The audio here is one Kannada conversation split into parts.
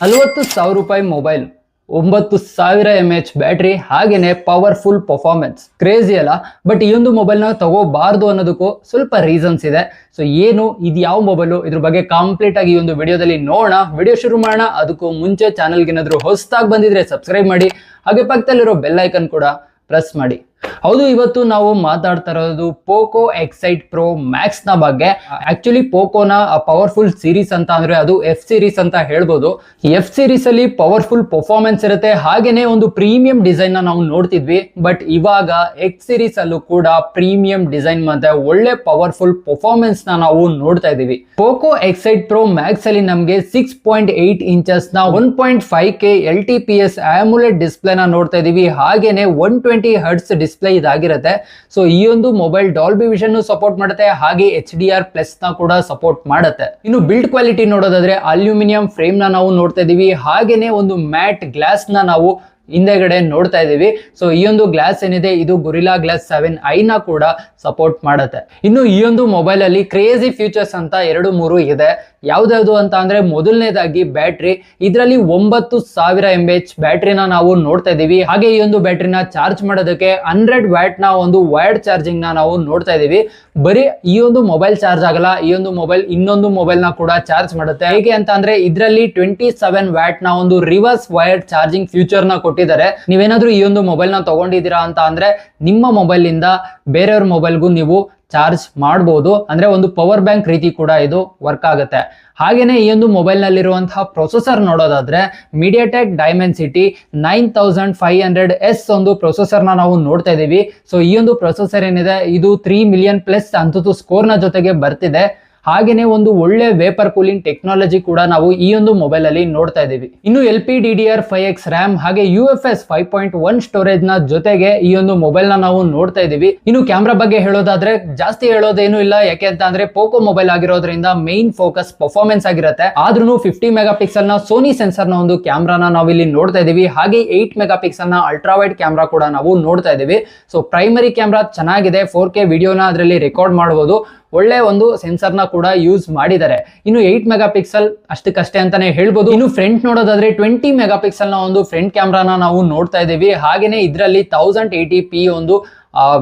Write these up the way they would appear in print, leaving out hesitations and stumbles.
40,000 ರೂಪಾಯಿ ಮೊಬೈಲ್, 9,000 mAh ಬ್ಯಾಟ್ರಿ, ಹಾಗೇನೆ ಪವರ್ಫುಲ್ ಪರ್ಫಾರ್ಮೆನ್ಸ್. ಕ್ರೇಜಿ ಅಲ್ಲ? ಬಟ್ ಈ ಒಂದು ಮೊಬೈಲ್ನ ತಗೋಬಾರ್ದು ಅನ್ನೋದಕ್ಕೂ ಸ್ವಲ್ಪ ರೀಸನ್ಸ್ ಇದೆ. ಸೊ ಏನು, ಇದು ಯಾವ ಮೊಬೈಲು, ಇದ್ರ ಬಗ್ಗೆ ಕಂಪ್ಲೀಟ್ ಆಗಿ ಈ ಒಂದು ವಿಡಿಯೋದಲ್ಲಿ ನೋಡೋಣ. ವಿಡಿಯೋ ಶುರು ಮಾಡೋಣ. ಅದಕ್ಕೂ ಮುಂಚೆ ಚಾನಲ್ಗೆ ಏನಾದರೂ ಹೊಸದಾಗಿ ಬಂದಿದ್ರೆ ಸಬ್ಸ್ಕ್ರೈಬ್ ಮಾಡಿ, ಹಾಗೆ ಪಕ್ಕದಲ್ಲಿರೋ ಬೆಲ್ ಐಕನ್ ಕೂಡ ಪ್ರೆಸ್ ಮಾಡಿ. ಹೌದು, ಇವತ್ತು ನಾವು ಮಾತಾಡ್ತಾ ಇರೋದು ಪೋಕೋ ಎಕ್ಸೈಟ್ ಪ್ರೋ ಮ್ಯಾಕ್ಸ್ ನ ಬಗ್ಗೆ. ಆಕ್ಚುಲಿ ಪೋಕೋನ ಪವರ್ಫುಲ್ ಸೀರೀಸ್ ಅಂತ ಅಂದ್ರೆ ಅದು ಎಫ್ ಸೀರೀಸ್ ಅಂತ ಹೇಳ್ಬೋದು. ಎಫ್ ಸೀರೀಸ್ ಅಲ್ಲಿ ಪವರ್ಫುಲ್ ಪರ್ಫಾರ್ಮೆನ್ಸ್ ಇರುತ್ತೆ, ಹಾಗೇನೆ ಒಂದು ಪ್ರೀಮಿಯಂ ಡಿಸೈನ್ ನ ನಾವು ನೋಡ್ತಿದ್ವಿ. ಬಟ್ ಇವಾಗ ಎಕ್ಸ್ ಸೀರೀಸ್ ಅಲ್ಲೂ ಕೂಡ ಪ್ರೀಮಿಯಂ ಡಿಸೈನ್ ಮತ್ತೆ ಒಳ್ಳೆ ಪವರ್ಫುಲ್ ಪರ್ಫಾರ್ಮೆನ್ಸ್ ನ ನಾವು ನೋಡ್ತಾ ಇದೀವಿ. ಪೋಕೋ ಎಕ್ಸೈಟ್ ಪ್ರೋ ಮ್ಯಾಕ್ಸ್ ಅಲ್ಲಿ ನಮಗೆ 6.8 ಇಂಚಸ್ ನ 1.5K LTPS AMOLED ಡಿಸ್ಪ್ಲೇ ನ ನೋಡ್ತಾ ಇದೀವಿ. ಹಾಗೇನೆ 120 Hz ಡಿಸ್ಪ್ಲೇ ಇದಾಗಿರುತ್ತೆ. ಸೊ ಈ ಒಂದು ಮೊಬೈಲ್ ಡಾಲ್ಬಿ ವಿಷನ್ ಸಪೋರ್ಟ್ ಮಾಡುತ್ತೆ, ಹಾಗೆ HDR+ ನ ಕೂಡ ಸಪೋರ್ಟ್ ಮಾಡುತ್ತೆ. ಇನ್ನು ಬಿಲ್ಡ್ ಕ್ವಾಲಿಟಿ ನೋಡೋದಾದ್ರೆ ಅಲ್ಯೂಮಿನಿಯಂ ಫ್ರೇಮ್ ನ ನಾವು ನೋಡ್ತಾ ಇದೀವಿ, ಹಾಗೇನೆ ಒಂದು ಮ್ಯಾಟ್ ಗ್ಲಾಸ್ ನ ನಾವು ಹಿಂದೆಗಡೆ ನೋಡ್ತಾ ಇದೀವಿ. ಸೊ ಈ ಒಂದು ಗ್ಲಾಸ್ ಏನಿದೆ ಇದು ಗೊರಿಲ್ಲಾ ಗ್ಲಾಸ್ 7i ನ ಕೂಡ ಸಪೋರ್ಟ್ ಮಾಡುತ್ತೆ. ಇನ್ನು ಈ ಒಂದು ಮೊಬೈಲ್ ಅಲ್ಲಿ ಕ್ರೇಜಿ ಫೀಚರ್ಸ್ ಅಂತ 2-3 ಇದೆ. ಯಾವ್ದಾವ್ದು ಅಂತ ಅಂದ್ರೆ ಮೊದಲನೇದಾಗಿ ಬ್ಯಾಟ್ರಿ. ಇದರಲ್ಲಿ 9,000 mAh ಬ್ಯಾಟ್ರಿನ ನಾವು ನೋಡ್ತಾ ಇದೀವಿ. ಹಾಗೆ ಈ ಒಂದು ಬ್ಯಾಟ್ರಿನ ಚಾರ್ಜ್ ಮಾಡೋದಕ್ಕೆ 100 ವ್ಯಾಟ್ ನ ಒಂದು ವೈರ್ಡ್ ಚಾರ್ಜಿಂಗ್ ನ ನಾವು ನೋಡ್ತಾ ಇದೀವಿ. ಬರೀ ಈ ಒಂದು ಮೊಬೈಲ್ ಚಾರ್ಜ್ ಆಗಲ್ಲ, ಈ ಒಂದು ಮೊಬೈಲ್ ಇನ್ನೊಂದು ಮೊಬೈಲ್ ನ ಕೂಡ ಚಾರ್ಜ್ ಮಾಡುತ್ತೆ. ಹೇಗೆ ಅಂತ ಅಂದ್ರೆ ಇದರಲ್ಲಿ 27 ವ್ಯಾಟ್ ನ ಒಂದು ರಿವರ್ಸ್ ವೈರ್ಡ್ ಚಾರ್ಜಿಂಗ್ ಫ್ಯೂಚರ್ ನ ಕೊಟ್ಟಿದ್ದಾರೆ. ನೀವೇನಾದ್ರೂ ಈ ಒಂದು ಮೊಬೈಲ್ ನ ತಗೊಂಡಿದ್ದೀರಾ ಅಂತ ಅಂದ್ರೆ ನಿಮ್ಮ ಮೊಬೈಲ್ ಇಂದ ಬೇರೆಯವ್ರ ಮೊಬೈಲ್ಗೂ ನೀವು ಚಾರ್ಜ್ ಮಾಡಬಹುದು. ಅಂದ್ರೆ ಒಂದು ಪವರ್ ಬ್ಯಾಂಕ್ ರೀತಿ ಕೂಡ ಇದು ವರ್ಕ್ ಆಗುತ್ತೆ. ಹಾಗೇನೆ ಈ ಒಂದು ಮೊಬೈಲ್ ನಲ್ಲಿರುವಂತಹ ಪ್ರೊಸೆಸರ್ ನೋಡೋದಾದ್ರೆ ಮೀಡಿಯಾಟೆಕ್ ಡೈಮೆನ್ಸಿಟಿ 9500S ಒಂದು ಪ್ರೊಸೆಸರ್ ನ ನಾವು ನೋಡ್ತಾ ಇದೀವಿ. ಸೊ ಈ ಒಂದು ಪ್ರೊಸೆಸರ್ ಏನಿದೆ ಇದು 3 ಮಿಲಿಯನ್ ಪ್ಲಸ್ ಅಂತೂ ಸ್ಕೋರ್ ನ ಜೊತೆಗೆ ಬರ್ತಿದೆ. ಹಾಗೇನೆ ಒಂದು ಒಳ್ಳೆ ವೇಪರ್ ಕೂಲಿಂಗ್ ಟೆಕ್ನಾಲಜಿ ಕೂಡ ನಾವು ಈ ಒಂದು ಮೊಬೈಲ್ ಅಲ್ಲಿ ನೋಡ್ತಾ ಇದೀವಿ. ಇನ್ನು LPDDR5X RAM ಹಾಗೆ UFS 5.1 ಸ್ಟೋರೇಜ್ ನ ಜೊತೆಗೆ ಈ ಒಂದು ಮೊಬೈಲ್ ನ ನಾವು ನೋಡ್ತಾ ಇದೀವಿ. ಇನ್ನು ಕ್ಯಾಮ್ರಾ ಬಗ್ಗೆ ಹೇಳೋದಾದ್ರೆ ಜಾಸ್ತಿ ಹೇಳೋದೇನು ಇಲ್ಲ, ಯಾಕೆ ಅಂತ ಅಂದ್ರೆ ಪೋಕೋ ಮೊಬೈಲ್ ಆಗಿರೋದ್ರಿಂದ ಮೈನ್ ಫೋಕಸ್ ಪರ್ಫಾರ್ಮೆನ್ಸ್ ಆಗಿರುತ್ತೆ. ಆದ್ರೂ 50 ಮೆಗಾ ಪಿಕ್ಸೆಲ್ ನ ಸೋನಿ ಸೆನ್ಸರ್ ನ ಒಂದು ಕ್ಯಾಮ್ರಾನ ನಾವು ಇಲ್ಲಿ ನೋಡ್ತಾ ಇದೀವಿ. ಹಾಗೆ 8 ಮೆಗಾ ಪಿಕ್ಸೆಲ್ ನ ಅಲ್ಟ್ರಾ ವೈಡ್ ಕ್ಯಾಮ್ರಾ ಕೂಡ ನಾವು ನೋಡ್ತಾ ಇದೀವಿ. ಸೊ ಪ್ರೈಮರಿ ಕ್ಯಾಮ್ರಾ ಚೆನ್ನಾಗಿದೆ, 4K ವಿಡಿಯೋನ ಅದರಲ್ಲಿ ರೆಕಾರ್ಡ್ ಮಾಡಬಹುದು. ಒಳ್ಳೆ ಒಂದು ಸೆನ್ಸರ್ ನ ಕೂಡ ಯೂಸ್ ಮಾಡಿದ್ದಾರೆ. ಇನ್ನು 8 ಮೆಗಾ ಪಿಕ್ಸೆಲ್ ಅಷ್ಟಕ್ಕಷ್ಟೇ ಅಂತಾನೆ ಹೇಳ್ಬೋದು. ಇನ್ನು ಫ್ರಂಟ್ ನೋಡೋದಾದ್ರೆ 20 ಮೆಗಾ ಪಿಕ್ಸೆಲ್ ನ ಒಂದು ಫ್ರಂಟ್ ಕ್ಯಾಮ್ರಾನ ನಾವು ನೋಡ್ತಾ ಇದೀವಿ. ಹಾಗೇನೆ ಇದರಲ್ಲಿ 1080p ಒಂದು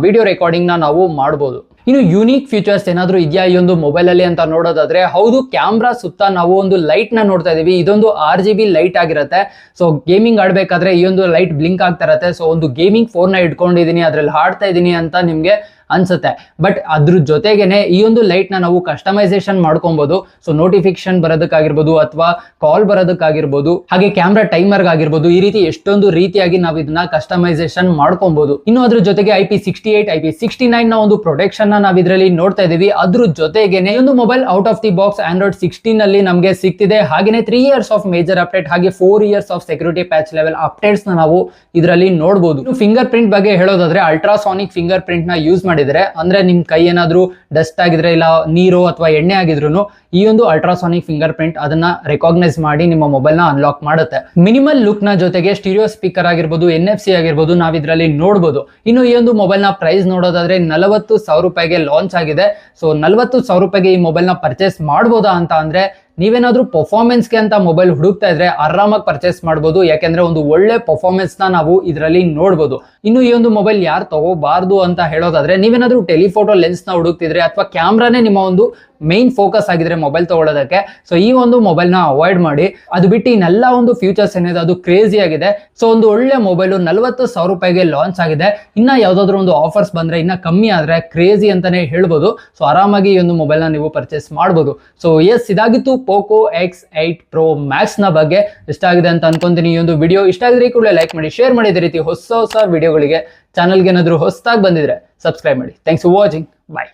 ವಿಡಿಯೋ ರೆಕಾರ್ಡಿಂಗ್ ನ ನಾವು ಮಾಡಬಹುದು. ಇನ್ನು ಯೂನಿಕ್ ಫೀಚರ್ಸ್ ಏನಾದ್ರೂ ಇದೆಯಾ ಈ ಒಂದು ಮೊಬೈಲ್ ಅಲ್ಲಿ ಅಂತ ನೋಡೋದಾದ್ರೆ ಹೌದು, ಕ್ಯಾಮ್ರಾ ಸುತ್ತ ನಾವು ಒಂದು ಲೈಟ್ ನ ನೋಡ್ತಾ ಇದೀವಿ. ಇದೊಂದು RGB ಲೈಟ್ ಆಗಿರುತ್ತೆ. ಸೊ ಗೇಮಿಂಗ್ ಆಡ್ಬೇಕಾದ್ರೆ ಈ ಒಂದು ಲೈಟ್ ಬ್ಲಿಂಕ್ ಆಗ್ತಾ ಇರತ್ತೆ. ಸೊ ಒಂದು ಗೇಮಿಂಗ್ ಫೋನ್ ನ ಇಟ್ಕೊಂಡಿದೀನಿ, ಅದ್ರಲ್ಲಿ ಹಾಡ್ತಾ ಇದೀನಿ ಅಂತ ನಿಮ್ಗೆ ಅನ್ಸುತ್ತೆ. ಬಟ್ ಅದ್ರ ಜೊತೆಗೇನೆ ಈ ಒಂದು ಲೈಟ್ ನ ನಾವು ಕಸ್ಟಮೈಸೇಷನ್ ಮಾಡ್ಕೊಬಹುದು. ಸೊ ನೋಟಿಫಿಕೇಶನ್ ಬರೋದಕ್ಕಾಗಿರ್ಬೋದು ಅಥವಾ ಕಾಲ್ ಬರೋದಕ್ಕಾಗಿರ್ಬೋದು, ಹಾಗೆ ಕ್ಯಾಮ್ರಾ ಟೈಮರ್ ಆಗಿರ್ಬೋದು, ಈ ರೀತಿ ಎಷ್ಟೊಂದು ರೀತಿಯಾಗಿ ನಾವು ಇದನ್ನ ಕಸ್ಟಮೈಸೇಷನ್ ಮಾಡ್ಕೊಬಹುದು. ಇನ್ನು ಅದ್ರ ಜೊತೆಗೆ IP68 IP69 ನ ಒಂದು ಪ್ರೊಟೆಕ್ಷನ್ ನ ನಾವ್ ಇದರಲ್ಲಿ ನೋಡ್ತಾ ಇದೀವಿ. ಅದ್ರ ಜೊತೆಗೇನೆ ಒಂದು mobile out of the box Android 16 ಅಲ್ಲಿ ನಮಗೆ ಸಿಗ್ತಿದೆ. ಹಾಗೇನೆ 3 years ಆಫ್ ಮೇಜರ್ ಅಪ್ಡೇಟ್ ಹಾಗೆ 4 years of security patch level updates ನ ನಾವು ಇದರಲ್ಲಿ ನೋಡಬಹುದು. ಇನ್ನು ಫಿಂಗರ್ ಪ್ರಿಂಟ್ ಬಗ್ಗೆ ಹೇಳೋದಾದ್ರೆ ಅಲ್ಟ್ರಾಸಾನಿಕ್ ಫಿಂಗರ್ ಪ್ರಿಂಟ್ ನ ಯೂಸ್ ಮಾಡಿದ್ರೆ, ಅಂದ್ರೆ ನಿಮ್ ಕೈ ಏನಾದ್ರೂ ಡಸ್ಟ್ ಆಗಿದ್ರೆ ಇಲ್ಲ ನೀರು ಅಥವಾ ಎಣ್ಣೆ ಆಗಿದ್ರು ಈ ಒಂದು ಅಲ್ಟ್ರಾಸಾನಿಕ್ ಫಿಂಗರ್ ಪ್ರಿಂಟ್ ಅದನ್ನ ರೆಕಾಗ್ನೈಸ್ ಮಾಡಿ ನಿಮ್ಮ ಮೊಬೈಲ್ ನ ಅನ್ಲಾಕ್ ಮಾಡುತ್ತೆ. ಮಿನಿಮಲ್ ಲುಕ್ ನ ಜೊತೆಗೆ ಸ್ಟೀರಿಯೋ ಸ್ಪೀಕರ್ ಆಗಿರ್ಬೋದು, NFC ಆಗಿರ್ಬೋದು ನಾವ್ ಇದ್ರಲ್ಲಿ ನೋಡಬಹುದು. ಇನ್ನು ಈ ಒಂದು ಮೊಬೈಲ್ ನ ಪ್ರೈಸ್ ನೋಡೋದಾದ್ರೆ 40,000 ರೂಪಾಯಿಗೆ ಲಾಂಚ್ ಆಗಿದೆ. ಸೊ 40,000 ರೂಪಾಯಿಗೆ ಈ ಮೊಬೈಲ್ ನ ಪರ್ಚೇಸ್ ಮಾಡಬಹುದಾ ಅಂತ ಅಂದ್ರೆ ನೀವೇನಾದ್ರೂ ಪರ್ಫಾರ್ಮೆನ್ಸ್ಗೆ ಅಂತ ಮೊಬೈಲ್ ಹುಡುಕ್ತಾ ಇದ್ರೆ ಆರಾಮಾಗಿ ಪರ್ಚೇಸ್ ಮಾಡಬಹುದು. ಯಾಕೆಂದ್ರೆ ಒಂದು ಒಳ್ಳೆ ಪರ್ಫಾರ್ಮೆನ್ಸ್ ನ ನಾವು ಇದರಲ್ಲಿ ನೋಡಬಹುದು. ಇನ್ನು ಈ ಒಂದು ಮೊಬೈಲ್ ಯಾರು ತಗೋಬಾರ್ದು ಅಂತ ಹೇಳೋದಾದ್ರೆ ನೀವೇನಾದ್ರೂ ಟೆಲಿಫೋಟೋ ಲೆನ್ಸ್ ನ ಹುಡುಕ್ತಿದ್ರೆ ಅಥವಾ ಕ್ಯಾಮ್ರಾನೇ ನಿಮ್ಮ ಒಂದು ಮೈನ್ ಫೋಕಸ್ ಆಗಿದ್ರೆ ಮೊಬೈಲ್ ತಗೊಳ್ಳೋದಕ್ಕೆ, ಸೊ ಈ ಒಂದು ಮೊಬೈಲ್ ನ ಅವಾಯ್ಡ್ ಮಾಡಿ. ಅದು ಬಿಟ್ಟು ಇನ್ನೆಲ್ಲ ಒಂದು ಫ್ಯೂಚರ್ಸ್ ಏನಿದೆ ಅದು ಕ್ರೇಜಿ ಆಗಿದೆ. ಸೊ ಒಂದು ಒಳ್ಳೆ ಮೊಬೈಲ್ 40,000 ರೂಪಾಯಿಗೆ ಲಾಂಚ್ ಆಗಿದೆ. ಇನ್ನ ಯಾವ್ದಾದ್ರು ಒಂದು ಆಫರ್ಸ್ ಬಂದ್ರೆ ಇನ್ನ ಕಮ್ಮಿ ಆದ್ರೆ ಕ್ರೇಜಿ ಅಂತಾನೆ ಹೇಳ್ಬೋದು. ಸೊ ಆರಾಮಾಗಿ ಈ ಒಂದು ಮೊಬೈಲ್ ನ ನೀವು ಪರ್ಚೇಸ್ ಮಾಡಬಹುದು. ಸೊ ಎಸ್, ಇದಾಗಿತ್ತು ಪೋಕೋ X8 Pro Max ನ ಬಗ್ಗೆ. ಇಷ್ಟ ಆಗಿದೆ ಅಂತ ಅನ್ಕೊಂತೀನಿ. ಈ ಒಂದು ವಿಡಿಯೋ ಇಷ್ಟ ಆಗಿದ್ರೆ ಕೂಡಲೇ ಲೈಕ್ ಮಾಡಿ, ಶೇರ್ ಮಾಡಿ. ಇದೇ ರೀತಿ ಹೊಸ ವಿಡಿಯೋಗಳಿಗೆ ಚಾನಲ್ಗೆ ಏನಾದ್ರು ಹೊಸದಾಗಿ ಬಂದಿದ್ರೆ ಸಬ್ಸ್ಕ್ರೈಬ್ ಮಾಡಿ. Thanks for watching. ಬಾಯ್.